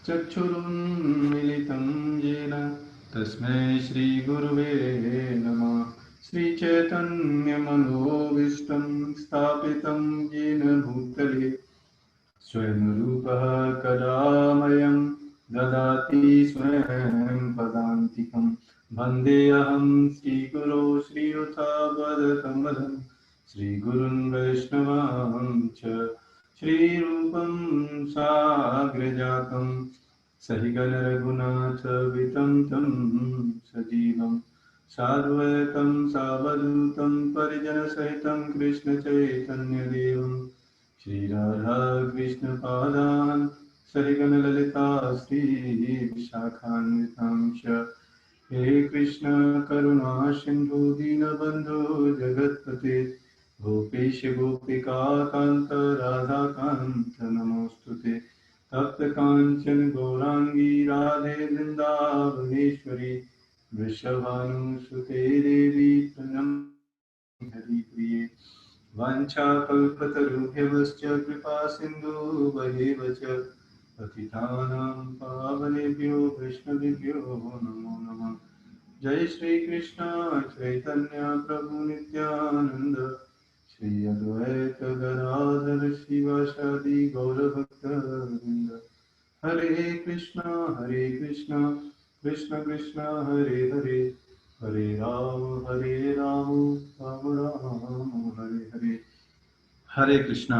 चक्षुरुन्मिलितं येन तस्मै श्रीगुरुवे नमः। श्रीचैतन्यमनोभीष्टं स्थापितं येन भूतले स्वयं रूपः कदा मह्यं ददाति स्वयं पदान्तिकं। वन्देऽहं श्रीगुरो श्रीयुतापदकमलं श्रीगुरुन् वैष्णवांश्च श्रीरूपं साग्रजातं सहिगणरघुनाथवितं तं सजीवं साद्वैतं सावधूतं परिजनसहितं कृष्णचैतन्यदेवं श्री राधा कृष्ण पादान सहिगण ललिता श्री विशाखान्वितांश। हे कृष्ण करुणा सिंधु दीनबंधु जगत्पते गोपेश गोपिका कांत राधा कांत नमोस्तुते। तप्त कांचन गौरांगी राधे वृंदावनेश्वरी वृषभानुसुते देवी प्रणम्य हरिप्रिये। वाञ्छाकल्पतरुभ्यश्च कृपा सिन्धुभ्येव च पतितानां पावनेभ्यो वैष्णवेभ्यो नमो नमः। जय श्री कृष्ण चैतन्य प्रभु नित्यानंद श्री अद्वैत गदाधर शिवासादि गौरभक्तवृंद। हरे कृष्णा कृष्ण कृष्ण हरे हरे हरे राम राम राम हरे हरे। हरे कृष्णा।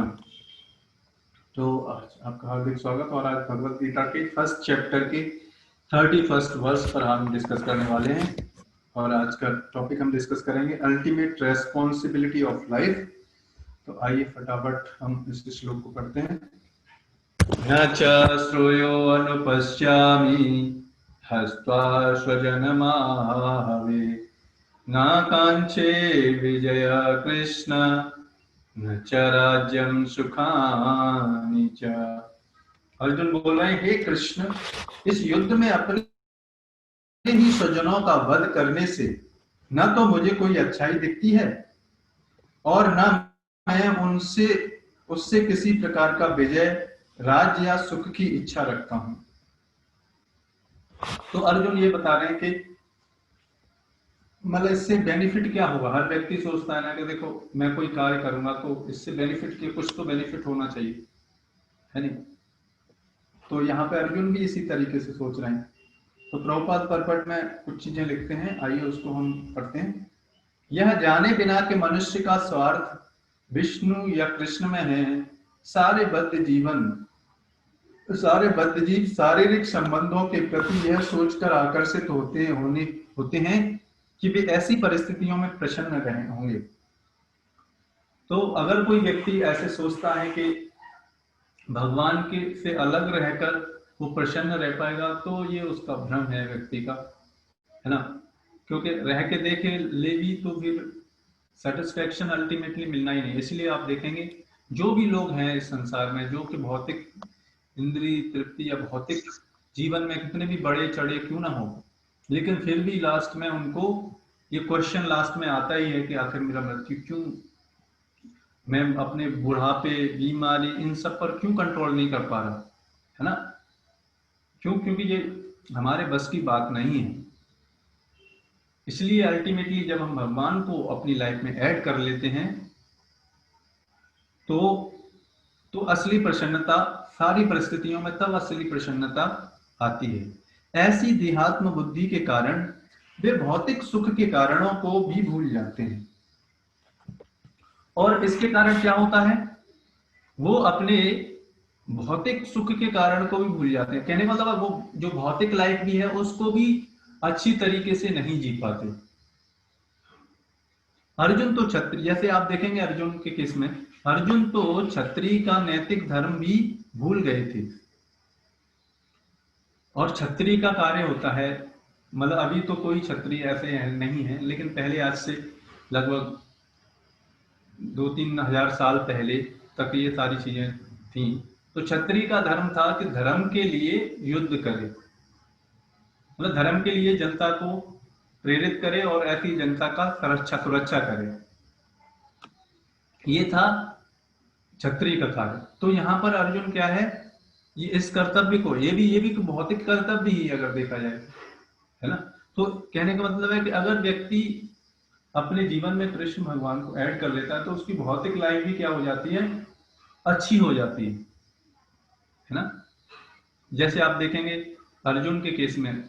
तो आज आपका हार्दिक स्वागत। और आज भगवत गीता के फर्स्ट चैप्टर के 31st वर्स पर हम डिस्कस करने वाले हैं। और आज का टॉपिक हम डिस्कस करेंगे अल्टीमेट रेस्पॉन्सिबिलिटी ऑफ लाइफ। तो आइए फटाफट हम इस श्लोक को पढ़ते हैं। न च श्रूयो अनुपश्यामि हस्त्वा स्वजनमाहवे न कांचे विजय कृष्ण न च राज्यं सुखानि च। अर्जुन बोल रहे हैं, हे कृष्ण, इस युद्ध में अपने ही स्वजनों का वध करने से न तो मुझे कोई अच्छाई दिखती है और न मैं उससे किसी प्रकार का विजय, राज्य या सुख की इच्छा रखता हूं। तो अर्जुन ये बता रहे हैं कि मतलब इससे बेनिफिट क्या होगा। हर व्यक्ति सोचता है ना कि देखो मैं कोई कार्य करूंगा तो इससे बेनिफिट के कुछ तो बेनिफिट होना चाहिए, है नहीं। तो यहाँ पे अर्जुन भी इसी तरीके से सोच रहे हैं। तो प्रभुपाद परपट में कुछ चीजें लिखते हैं, आइए उसको हम पढ़ते हैं। यह जाने बिना कि मनुष्य का स्वार्थ विष्णु या कृष्ण में है, सारे बद्ध जीव शारीरिक संबंधों के प्रति यह सोचकर आकर्षित होते हैं कि वे ऐसी परिस्थितियों में प्रसन्न रहे होंगे। तो अगर कोई व्यक्ति ऐसे सोचता है कि भगवान के से अलग रहकर वो प्रसन्न रह पाएगा, तो ये उसका भ्रम है व्यक्ति का, है ना। क्योंकि रह के देखे ले भी तो फिर सेटिस्फैक्शन अल्टीमेटली मिलना ही नहीं। इसलिए आप देखेंगे जो भी लोग हैं इस संसार में, जो कि भौतिक इंद्रिय तृप्ति या भौतिक जीवन में कितने भी बड़े चढ़े क्यों ना हो, लेकिन फिर भी लास्ट में उनको ये क्वेश्चन लास्ट में आता ही है कि आखिर मेरा मृत्यु क्यों, मैं अपने बुढ़ापे, बीमारी, इन सब पर क्यों कंट्रोल नहीं कर पा रहा, है ना। क्यों? क्योंकि ये हमारे बस की बात नहीं है। इसलिए अल्टीमेटली जब हम भगवान को अपनी लाइफ में ऐड कर लेते हैं तो असली प्रसन्नता, सारी परिस्थितियों में तब असली प्रसन्नता आती है। ऐसी देहात्म बुद्धि के कारण वे भौतिक सुख के कारणों को भी भूल जाते हैं। और इसके कारण क्या होता है, वो अपने भौतिक सुख के कारण को भी भूल जाते हैं। कहने का मतलब वो जो भौतिक लाइफ भी है उसको भी अच्छी तरीके से नहीं जी पाते। अर्जुन तो क्षत्रिय, जैसे आप देखेंगे अर्जुन के केस में, अर्जुन तो क्षत्रिय का नैतिक धर्म भी भूल गए थे। और क्षत्रिय का कार्य होता है, मतलब अभी तो कोई क्षत्रिय ऐसे नहीं है, लेकिन पहले आज से लगभग 2-3 हजार साल पहले तक ये सारी चीजें थी। तो क्षत्रिय का धर्म था कि धर्म के लिए युद्ध करे, मतलब धर्म के लिए जनता को प्रेरित करे और ऐसी जनता का सुरक्षा करे। ये था क्षत्रिय का कार्य। तो यहाँ पर अर्जुन क्या है, ये इस कर्तव्य को, ये भी भौतिक कर्तव्य ही अगर देखा जाए, है ना। तो कहने का मतलब है कि अगर व्यक्ति अपने जीवन में कृष्ण भगवान को ऐड कर लेता है तो उसकी भौतिक लाइफ भी क्या हो जाती है, अच्छी हो जाती है ना। जैसे आप देखेंगे अर्जुन के केस में,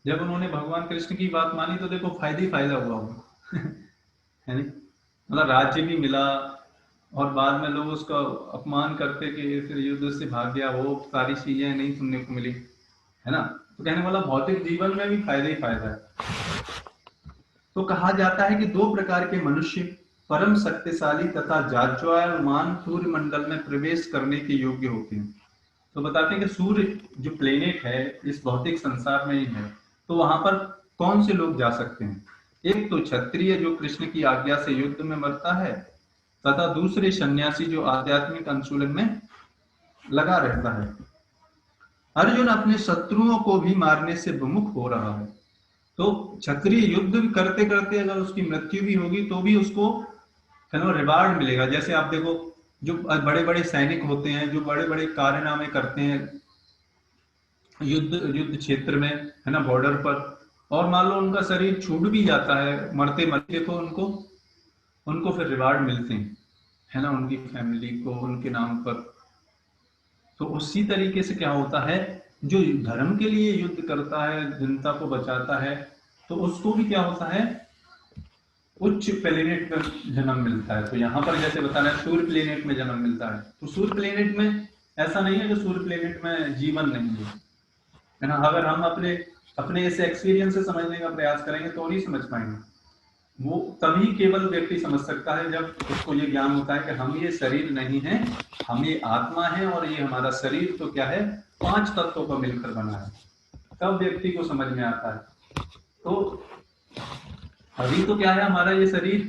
जब उन्होंने भगवान कृष्ण की बात मानी तो देखो फायदा ही फायदा हुआ उनको है नहीं, मतलब राज्य भी मिला, और बाद में लोग उसका अपमान करते कि फिर युद्ध से भाग गया, वो सारी चीजें नहीं सुनने को मिली, है ना। तो कहने वाला भौतिक जीवन में भी फायदा ही फायदा है। तो कहा जाता है कि दो प्रकार के मनुष्य परम शक्तिशाली तथा जाज्वल्यमान सूर्य मंडल में प्रवेश करने के योग्य होते हैं। तो बताते हैं कि सूर्य जो प्लेनेट है इस भौतिक संसार में ही है, तो वहां पर कौन से लोग जा सकते हैं। एक तो क्षत्रिय जो कृष्ण की आज्ञा से युद्ध में मरता है, तथा दूसरे सन्यासी जो आध्यात्मिक अनुशीलन में लगा रहता है। अर्जुन अपने शत्रुओं को भी मारने से विमुख हो रहा है। तो क्षत्रिय युद्ध करते करते अगर उसकी मृत्यु भी होगी तो भी उसको रिवार्ड मिलेगा। जैसे आप देखो जो बड़े बड़े सैनिक होते हैं, जो बड़े बड़े कारनामे करते हैं युद्ध युद्ध क्षेत्र में, है ना, बॉर्डर पर, और मान लो उनका शरीर छूट भी जाता है मरते मरते, तो उनको उनको फिर रिवार्ड मिलते हैं, है ना, उनकी फैमिली को उनके नाम पर। तो उसी तरीके से क्या होता है, जो धर्म के लिए युद्ध करता है, जनता को बचाता है, तो उसको भी क्या होता है, उच्च प्लेनेट पर जन्म मिलता है। तो यहाँ पर जैसे बताना है सूर्य प्लेनेट में जन्म मिलता है, तो सूर्य प्लेनेट में ऐसा नहीं है कि सूर्य प्लेनेट में जीवन नहीं है ना। अगर हम अपने अपने इस एक्सपीरियंस से समझने का प्रयास करेंगे तो नहीं समझ पाएंगे। वो तभी केवल व्यक्ति समझ सकता है जब उसको ये ज्ञान होता है कि हम ये शरीर नहीं है, हम ये आत्मा है, और ये हमारा शरीर तो क्या है, 5 तत्वों का मिलकर बना है। तब व्यक्ति को समझ में आता है। तो अभी तो क्या है, हमारा ये शरीर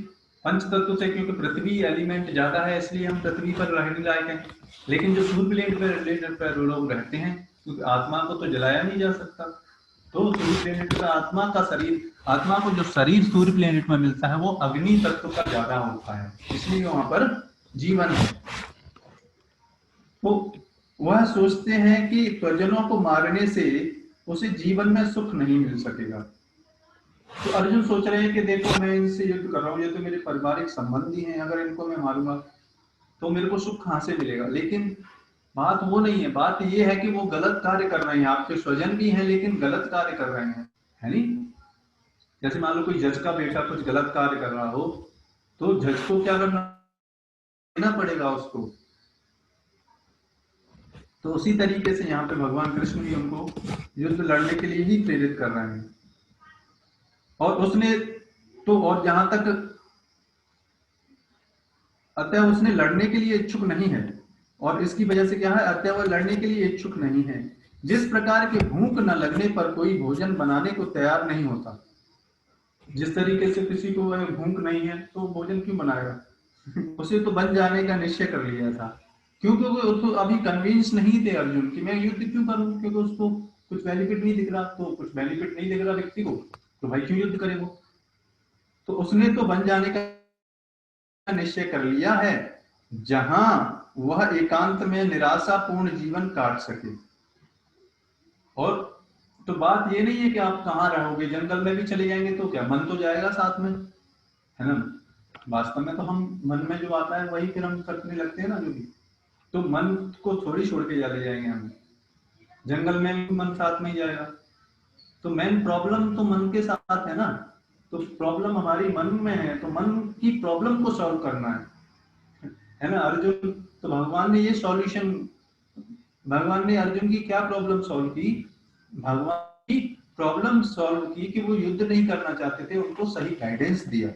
पंच तत्व से, क्योंकि पृथ्वी एलिमेंट ज्यादा है इसलिए हम पृथ्वी पर रहने लायक हैं। लेकिन जो सूर्य प्लेनेट पर लोग रहते हैं, क्योंकि आत्मा को तो जलाया नहीं जा सकता, तो सूर्य प्लेनेट पर आत्मा का शरीर, आत्मा को जो शरीर सूर्य प्लेनेट में मिलता है वो अग्नि तत्व का ज्यादा होता है, इसलिए वहां पर जीवन है। तो वह सोचते हैं कि स्वजनों को मारने से उसे जीवन में सुख नहीं मिल सकेगा। तो अर्जुन सोच रहे हैं कि देखो मैं इनसे युद्ध कर रहा हूँ, ये तो मेरे पारिवारिक संबंधी हैं, अगर इनको मैं मारूंगा तो मेरे को सुख कहाँ से मिलेगा। लेकिन बात वो नहीं है, बात ये है कि वो गलत कार्य कर रहे हैं, आपके स्वजन भी हैं लेकिन गलत कार्य कर रहे हैं, है नहीं। जैसे मान लो कोई जज का बेटा कुछ गलत कार्य कर रहा हो, तो जज को क्या करना, देना पड़ेगा उसको। तो उसी तरीके से यहाँ पे भगवान कृष्ण भी उनको युद्ध लड़ने के लिए ही प्रेरित कर रहे हैं। और उसने तो, और जहां तक, अतः उसने लड़ने के लिए इच्छुक नहीं है, और इसकी वजह से क्या है, अतः वह लड़ने के लिए इच्छुक नहीं है। जिस प्रकार के भूख न लगने पर कोई भोजन बनाने को तैयार नहीं होता, जिस तरीके से किसी को भूख नहीं है तो भोजन क्यों बनाएगा उसे तो बन जाने का निश्चय कर लिया था। क्योंकि वो तो अभी कन्विंस नहीं थे अर्जुन कि मैं युद्ध क्यों करूं, क्योंकि उसको कुछ बेनिफिट नहीं दिख रहा। तो कुछ बेनिफिट नहीं दिख रहा व्यक्ति को, तो भाई क्यों युद्ध करे वो। तो उसने तो बन जाने का निश्चय कर लिया है, जहां वह एकांत में निराशापूर्ण जीवन काट सके। और तो बात ये नहीं है कि आप कहाँ रहोगे, जंगल में भी चले जाएंगे तो क्या, मन तो जाएगा साथ में, है ना। वास्तव में तो हम मन में जो आता है वही फिर हम करने लगते हैं ना, जो भी। तो मन को थोड़ी छोड़ के चले जाएंगे हम, जंगल में भी मन साथ में ही जाएगा। तो मेन प्रॉब्लम तो मन के साथ है ना। तो प्रॉब्लम हमारी मन में है, तो मन की प्रॉब्लम को सॉल्व करना है ना अर्जुन। तो भगवान ने ये सॉल्यूशन, भगवान ने अर्जुन की क्या प्रॉब्लम सॉल्व की, भगवान की प्रॉब्लम सॉल्व की कि वो युद्ध नहीं करना चाहते थे, उनको सही गाइडेंस दिया।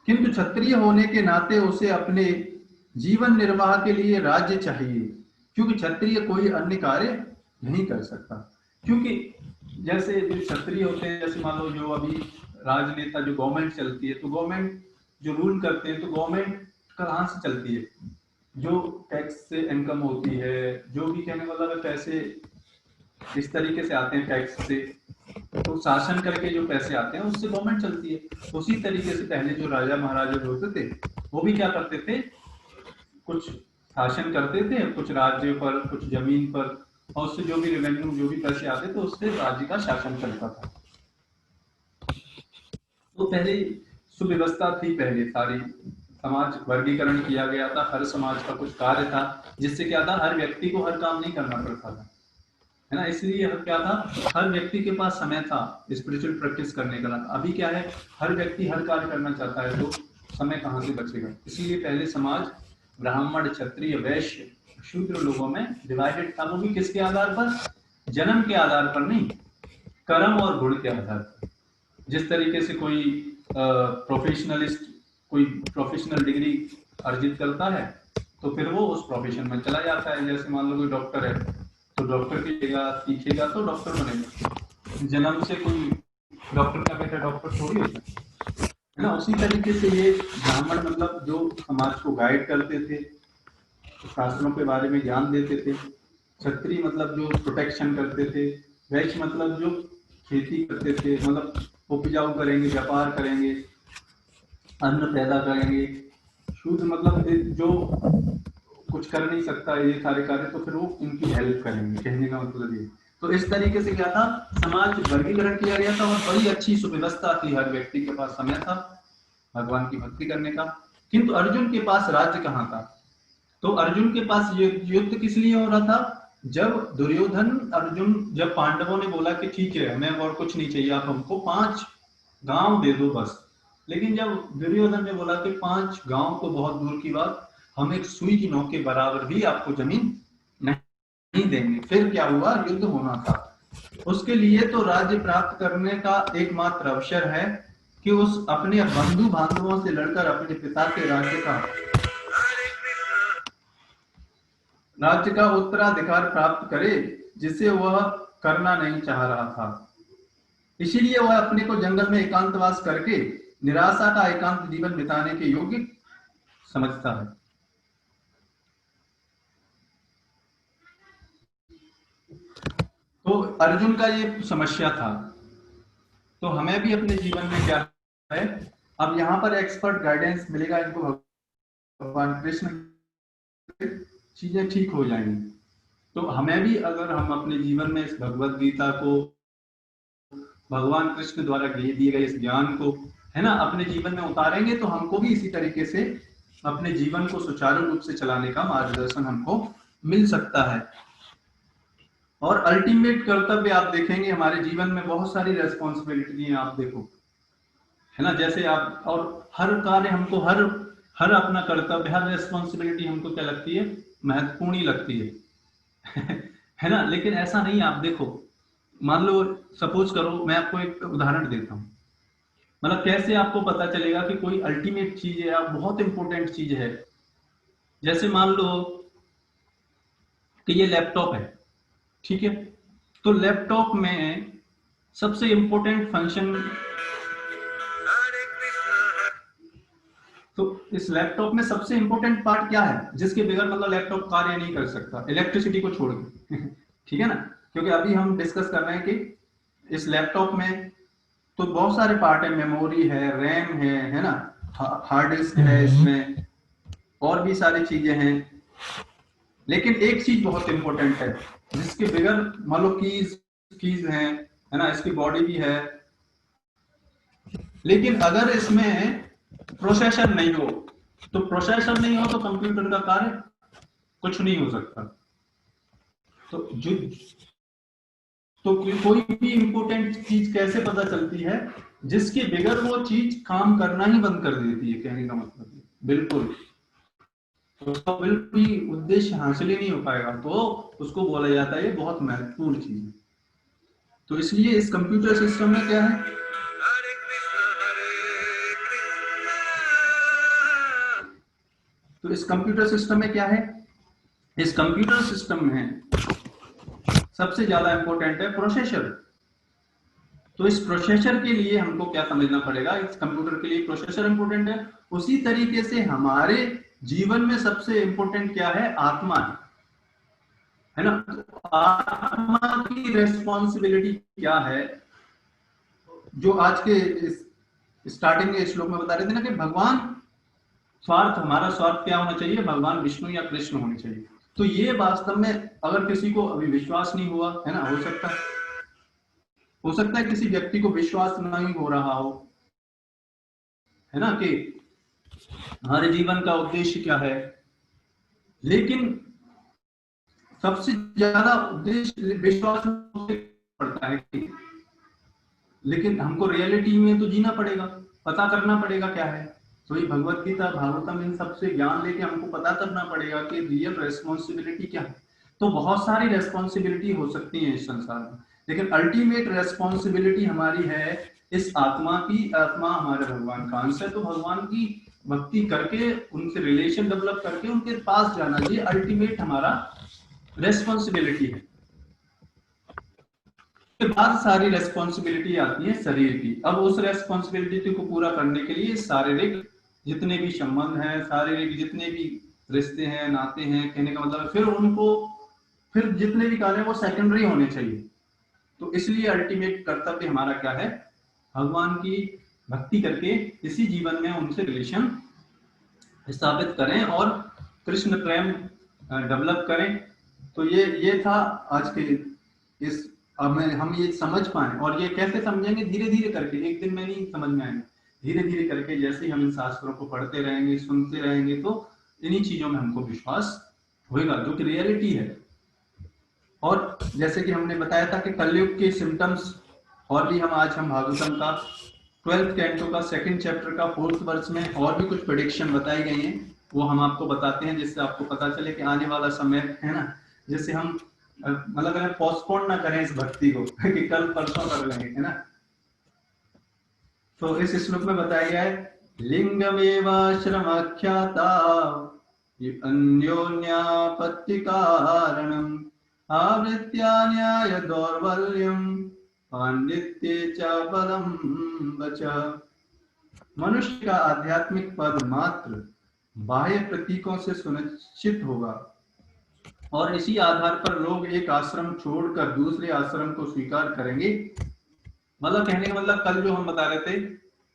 किंतु क्षत्रिय होने के नाते उसे अपने जीवन निर्वाह के लिए राज्य चाहिए, क्योंकि क्षत्रिय कोई अन्य कार्य नहीं कर सकता। क्योंकि जैसे जो क्षत्रिय होते हैं, जैसे मान लो जो अभी राजनेता, जो गवर्नमेंट चलती है, तो गवर्नमेंट जो रूल करते हैं, तो गवर्नमेंट कहाँ से चलती है, जो टैक्स से इनकम होती है, जो भी कहने वाला पैसे इस तरीके से आते हैं टैक्स से, तो शासन करके जो पैसे आते हैं उससे गवर्नमेंट चलती है। उसी तरीके से पहले जो राजा महाराजा होते थे वो भी क्या करते थे, कुछ शासन करते थे, कुछ राज्य पर, कुछ जमीन पर, और उससे जो भी रेवेन्यू, जो भी पैसे आते थे उससे राज्य का शासन चलता था। तो पहले सुव्यवस्था थी, पहले सारी समाज वर्गीकरण किया गया था, हर समाज का कुछ कार्य था, जिससे क्या था, हर व्यक्ति को हर काम नहीं करना पड़ता था, है ना। इसलिए क्या था, हर व्यक्ति के पास समय था स्पिरिचुअल प्रैक्टिस करने का। अभी क्या है, हर व्यक्ति हर कार्य करना चाहता है, तो समय कहाँ से बचेगा। इसीलिए पहले समाज ब्राह्मण, क्षत्रिय, वैश्य, शूद्र लोगों में डिवाइडेड था। वो भी किसके आधार पर, जन्म के आधार पर नहीं, कर्म और गुण के आधार पर। जिस तरीके से कोई प्रोफेशनलिस्ट कोई प्रोफेशनल डिग्री अर्जित करता है तो फिर वो उस प्रोफेशन में चला जाता है। जैसे मान लो कोई डॉक्टर है तो डॉक्टर कीजिएगा, सीखेगा तो डॉक्टर बनेगा। जन्म से कोई डॉक्टर का बेटा डॉक्टर थोड़ी होता है ना। उसी तरीके से ये ब्राह्मण मतलब जो समाज को गाइड करते थे, शास्त्रों के बारे में ज्ञान देते थे। क्षत्रिय मतलब जो प्रोटेक्शन करते थे। वैश्य मतलब जो खेती करते थे, मतलब उपजाऊ करेंगे, व्यापार करेंगे, अन्न पैदा करेंगे। शूद्र मतलब जो कुछ कर नहीं सकता ये सारे कार्य, तो फिर वो इनकी हेल्प करेंगे, कहने का मतलब ये। तो इस तरीके से क्या था, समाज वर्गीकरण किया गया था और बड़ी अच्छी सुव्यवस्था थी, हर व्यक्ति के पास समय था भगवान की भक्ति करने का। किंतु अर्जुन के पास राज्य कहाँ था। तो अर्जुन के पास युद्ध किस लिए हो रहा था, जब दुर्योधन अर्जुन, जब पांडवों ने बोला कि ठीक है हमें और कुछ नहीं चाहिए, आप हमको 5 गांव दे दो बस। लेकिन जब दुर्योधन ने बोला कि 5 गांव तो बहुत दूर की बात, हम एक सुई की नोक के बराबर भी आपको जमीन नहीं देंगे, फिर क्या हुआ, युद्ध होना था। उसके लिए तो राज्य प्राप्त करने का एकमात्र अवसर है कि उस अपने बंधु बांधवों से लड़कर अपने पिता के राज्य का उत्तराधिकार प्राप्त करे, जिसे वह करना नहीं चाह रहा था। इसीलिए वह अपने को जंगल में एकांतवास करके निराशा का एकांत जीवन बिताने के योग्य समझता है। तो अर्जुन का ये समस्या था। तो हमें भी अपने जीवन में क्या है, अब यहाँ पर एक्सपर्ट गाइडेंस मिलेगा इनको, भगवान कृष्ण, चीजें ठीक हो जाएंगी। तो हमें भी, अगर हम अपने जीवन में इस भगवत गीता को, भगवान कृष्ण द्वारा दिए गए इस ज्ञान को, है ना, अपने जीवन में उतारेंगे तो हमको भी इसी तरीके से अपने जीवन को सुचारू रूप से चलाने का मार्गदर्शन हमको मिल सकता है। और अल्टीमेट कर्तव्य आप देखेंगे हमारे जीवन में बहुत सारी रेस्पॉन्सिबिलिटी है, आप देखो, है ना। जैसे आप, और हर कार्य हमको, हर अपना कर्तव्य, हर रेस्पॉन्सिबिलिटी हमको क्या लगती है, महत्वपूर्ण ही लगती है है ना। लेकिन ऐसा नहीं, आप देखो, मान लो, सपोज करो, मैं आपको एक उदाहरण देता हूँ, मतलब कैसे आपको पता चलेगा कि कोई अल्टीमेट चीज है या बहुत इंपॉर्टेंट चीज है। जैसे मान लो कि ये लैपटॉप है, ठीक है। तो लैपटॉप में सबसे इंपॉर्टेंट फंक्शन, तो इस लैपटॉप में सबसे इंपॉर्टेंट पार्ट क्या है, जिसके बगैर मतलब लैपटॉप कार्य नहीं कर सकता, इलेक्ट्रिसिटी को छोड़ के ठीक है ना। क्योंकि अभी हम डिस्कस कर रहे हैं कि इस लैपटॉप में तो बहुत सारे पार्ट है, मेमोरी है, रैम है ना, हार्ड डिस्क है, इसमें और भी सारी चीजें हैं। लेकिन एक चीज बहुत इंपॉर्टेंट है, जिसके बगैर मान लो कीज है ना, इसकी बॉडी भी है, लेकिन अगर इसमें प्रोसेसर नहीं हो, तो प्रोसेसर नहीं हो तो कंप्यूटर का कार्य कुछ नहीं हो सकता। तो जो, तो कोई भी इंपॉर्टेंट चीज कैसे पता चलती है, जिसके बगैर वो चीज काम करना ही बंद कर देती है, कहने का मतलब बिल्कुल, तो उसका बिल्कुल भी उद्देश्य हासिल ही नहीं हो पाएगा, तो उसको बोला जाता है ये बहुत महत्वपूर्ण चीज है। तो इसलिए इस कंप्यूटर सिस्टम में क्या है, तो इस कंप्यूटर सिस्टम में क्या है, इस कंप्यूटर सिस्टम में सबसे ज्यादा इंपॉर्टेंट है प्रोसेसर। तो इस प्रोसेसर के लिए हमको क्या समझना पड़ेगा, इस कंप्यूटर के लिए प्रोसेसर इंपॉर्टेंट है। उसी तरीके से हमारे जीवन में सबसे इंपॉर्टेंट क्या है, आत्मा है ना। तो आत्मा की रेस्पॉन्सिबिलिटी क्या है, जो आज के स्टार्टिंग के श्लोक में बता रहे थे ना कि भगवान स्वार्थ, हमारा स्वार्थ क्या होना चाहिए, भगवान विष्णु या कृष्ण होने चाहिए। तो ये वास्तव में अगर किसी को अभी विश्वास नहीं हुआ है ना, हो सकता है किसी व्यक्ति को विश्वास नहीं हो रहा हो, है ना, कि हमारे जीवन का उद्देश्य क्या है। लेकिन सबसे ज्यादा उद्देश्य विश्वास पड़ता है, लेकिन हमको रियलिटी में तो जीना पड़ेगा, पता करना पड़ेगा क्या है। तो ये भगवत गीता, भागवतम, इन सबसे ज्ञान लेके हमको पता करना पड़ेगा कि रियल रेस्पॉन्सिबिलिटी क्या है। तो बहुत सारी रेस्पॉन्सिबिलिटी हो सकती है इस संसार में, लेकिन अल्टीमेट रेस्पॉन्सिबिलिटी हमारी है इस आत्मा की। आत्मा हमारे भगवान का अंश है, तो भगवान की भक्ति करके, उनसे रिलेशन डेवलप करके उनके पास जाना, ये अल्टीमेट हमारा रेस्पॉन्सिबिलिटी है। के बाद सारी रेस्पॉन्सिबिलिटी आती है शरीर की। अब उस रेस्पॉन्सिबिलिटी को पूरा करने के लिए शारीरिक जितने भी संबंध हैं, शारीरिक जितने भी रिश्ते हैं, नाते हैं, कहने का मतलब फिर उनको, फिर जितने भी कार्य हैं वो सेकेंडरी होने चाहिए। तो इसलिए अल्टीमेट कर्तव्य हमारा क्या है, भगवान की भक्ति करके इसी जीवन में उनसे रिलेशन स्थापित करें और कृष्ण प्रेम डेवलप करें। तो ये था आज के इस, अब हम ये समझ पाए, और ये कैसे समझेंगे, धीरे धीरे करके, एक दिन में नहीं समझ में आएंगे, धीरे धीरे करके जैसे ही हम इन शास्त्रों को पढ़ते रहेंगे, सुनते रहेंगे, तो इन्हीं चीजों में हमको विश्वास होगा, जो कि रियलिटी है। और जैसे कि हमने बताया था कि कलयुग के सिम्टम्स, और भी हम भागवतम का 12th कैंटो का 2nd चैप्टर का 4th वर्स में और भी कुछ प्रेडिक्शन बताई गई हैं, वो हम आपको बताते हैं, जिससे आपको पता चले कि आने वाला समय है ना, जिससे हम मतलब अगर पोस्टपोन ना करें इस भक्ति को कि कल परसों कर लेंगे, है ना। तो इस श्लोक में बताया गया है, लिंगमेवाश्रमाख्याता अन्योन्यापत्ति कारणम आवृत्यान्याय दौर्बल्यम पांडित्ये च बलम वच। मनुष्य का आध्यात्मिक पद मात्र बाह्य प्रतीकों से सुनिश्चित होगा, और इसी आधार पर लोग एक आश्रम छोड़कर दूसरे आश्रम को स्वीकार करेंगे। मतलब कहने का मतलब कल जो हम बता रहे थे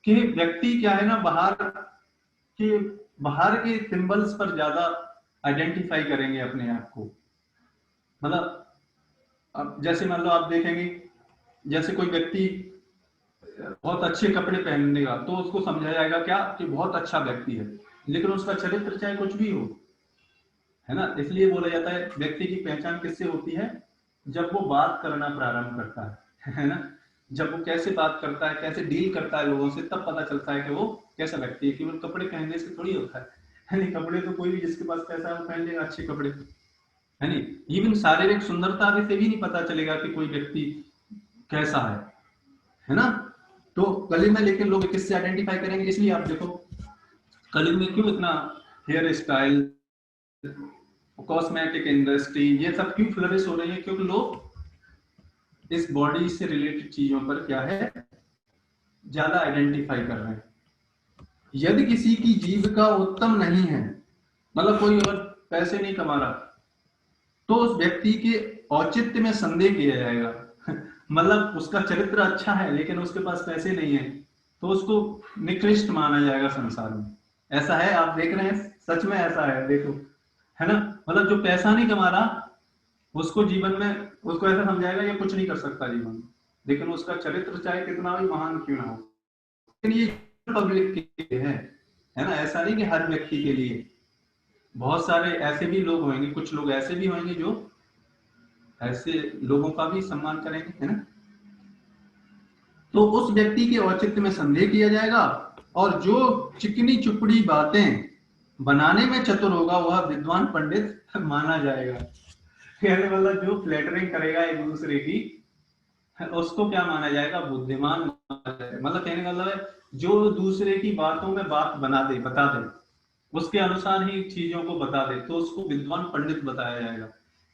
कि व्यक्ति क्या है ना, बाहर के सिंबल्स पर ज्यादा आइडेंटिफाई करेंगे अपने आप को। मतलब अब जैसे मान लो आप देखेंगे, जैसे कोई व्यक्ति बहुत अच्छे कपड़े पहनेगा तो उसको समझा जाएगा क्या कि बहुत अच्छा व्यक्ति है, लेकिन उसका चरित्र चाहे कुछ भी हो, है ना। इसलिए बोला जाता है व्यक्ति की पहचान किससे होती है, जब वो बात करना प्रारंभ करता है ना। जब वो कैसे बात करता है, कैसे डील करता है लोगों से, तब पता चलता है कि वो कैसा व्यक्ति है। केवल कपड़े पहनने से थोड़ी होता है नहीं, कपड़े तो कोई भी जिसके पास पैसा है वो पहन लेगा अच्छे कपड़े, है नहीं। इवन शारीरिक सुंदरता से भी नहीं पता चलेगा कि कोई व्यक्ति कैसा है ना। तो कलयुग में लेकिन लोग किससे आइडेंटिफाई करेंगे, इसलिए आप देखो कलयुग में क्यों इतना हेयर स्टाइल, कॉस्मेटिक इंडस्ट्री, ये सब क्यों फ्लरिश हो रही है, क्योंकि लोग इस बॉडी से रिलेटेड चीजों पर क्या है, ज्यादा आइडेंटिफाई कर रहे हैं। यदि किसी की जीविका उत्तम नहीं है, मतलब कोई और पैसे नहीं कमा रहा, तो उस व्यक्ति के औचित्य में संदेह किया जाएगा मतलब उसका चरित्र अच्छा है लेकिन उसके पास पैसे नहीं है, तो उसको निकृष्ट माना जाएगा संसार में। ऐसा है, आप देख रहे हैं, सच में ऐसा है, देखो, है ना। मतलब जो पैसा नहीं कमा रहा, उसको जीवन में, उसको ऐसा समझाएगा ये कुछ नहीं कर सकता जीवन में, लेकिन उसका चरित्र चाहे कितना भी महान क्यों ना हो। लेकिन ये पब्लिक के लिए है ना, ऐसा नहीं कि हर व्यक्ति के लिए। बहुत सारे ऐसे भी लोग होंगे, कुछ लोग ऐसे भी होंगे जो ऐसे लोगों का भी सम्मान करेंगे, है ना। तो उस व्यक्ति के औचित्य में संदेह किया जाएगा, और जो चिकनी चुपड़ी बातें बनाने में चतुर होगा वह विद्वान पंडित माना जाएगा। कहने मतलब जो फ्लैटरिंग करेगा एक दूसरे की, उसको क्या माना जाएगा, बुद्धिमान माना जाएगा। मतलब कहने का मतलब है जो दूसरे की बातों में बात बना दे, बता दे, उसके अनुसार ही चीजों को बता दे, तो उसको विद्वान पंडित बताया जाएगा।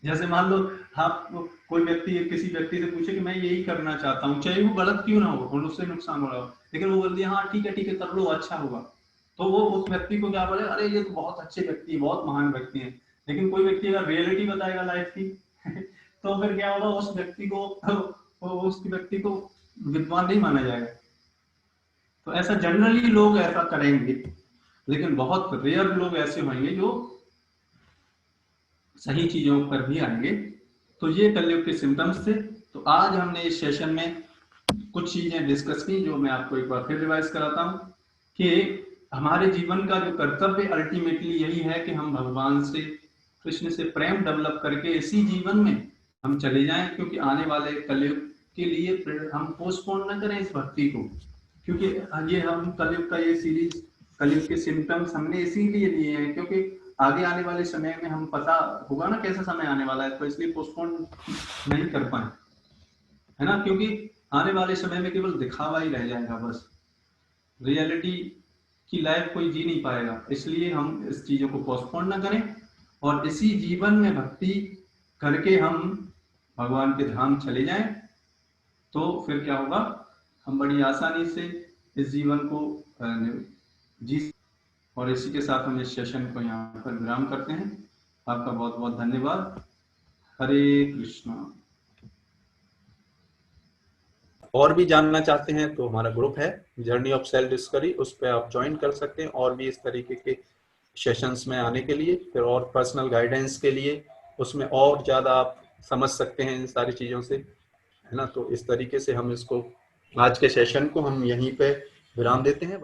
जैसे मान लो आप कोई व्यक्ति किसी व्यक्ति से पूछे कि मैं यही करना चाहता हूँ, चाहे वो गलत क्यों ना हो और उससे नुकसान हो रहा हो, लेकिन वो बोल दिया हाँ ठीक है कर लो, अच्छा होगा, तो वो उस व्यक्ति को क्या बोले, अरे ये तो बहुत अच्छे व्यक्ति, बहुत महान व्यक्ति है। लेकिन कोई व्यक्ति अगर रियलिटी बताएगा लाइफ की तो फिर क्या होगा, उस व्यक्ति को विद्वान नहीं माना जाएगा। तो ऐसा जनरली लोग ऐसा करेंगे, लेकिन बहुत रेयर लोग ऐसे होंगे जो सही चीजों पर भी आएंगे। तो ये कलयुग के सिम्टम्स थे। तो आज हमने इस सेशन में कुछ चीजें डिस्कस की, जो मैं आपको एक बार फिर रिवाइज कराता हूँ कि हमारे जीवन का जो कर्तव्य अल्टीमेटली यही है कि हम भगवान से, कृष्ण से प्रेम डेवलप करके इसी जीवन में हम चले जाएं, क्योंकि आने वाले कलयुग के लिए हम पोस्टपोन न करें इस भक्ति को। क्योंकि ये हम कलयुग का ये सीरीज, कलयुग के सिम्टम्स हमने इसीलिए लिए हैं क्योंकि आगे आने वाले समय में हम पता होगा ना कैसा समय आने वाला है, तो इसलिए पोस्टपोन नहीं कर पाए, है ना। क्योंकि आने वाले समय में केवल दिखावा ही रह जाएगा, बस रियलिटी की लाइफ कोई जी नहीं पाएगा। इसलिए हम इस चीजों को पोस्टपोन ना करें और इसी जीवन में भक्ति करके हम भगवान के धाम चले जाएं। तो फिर क्या होगा, हम बड़ी आसानी से इस जीवन को जी। और इसी के साथ हम इस सेशन को यहाँ पर विराम करते हैं। आपका बहुत बहुत धन्यवाद। हरे कृष्णा। और भी जानना चाहते हैं तो हमारा ग्रुप है जर्नी ऑफ सेल्फ डिस्कवरी, उस पर आप ज्वाइन कर सकते हैं और भी इस तरीके के सेशंस में आने के लिए, फिर और पर्सनल गाइडेंस के लिए उसमें और ज़्यादा आप समझ सकते हैं इन सारी चीज़ों से, है ना। तो इस तरीके से हम इसको, आज के सेशन को हम यहीं पे विराम देते हैं।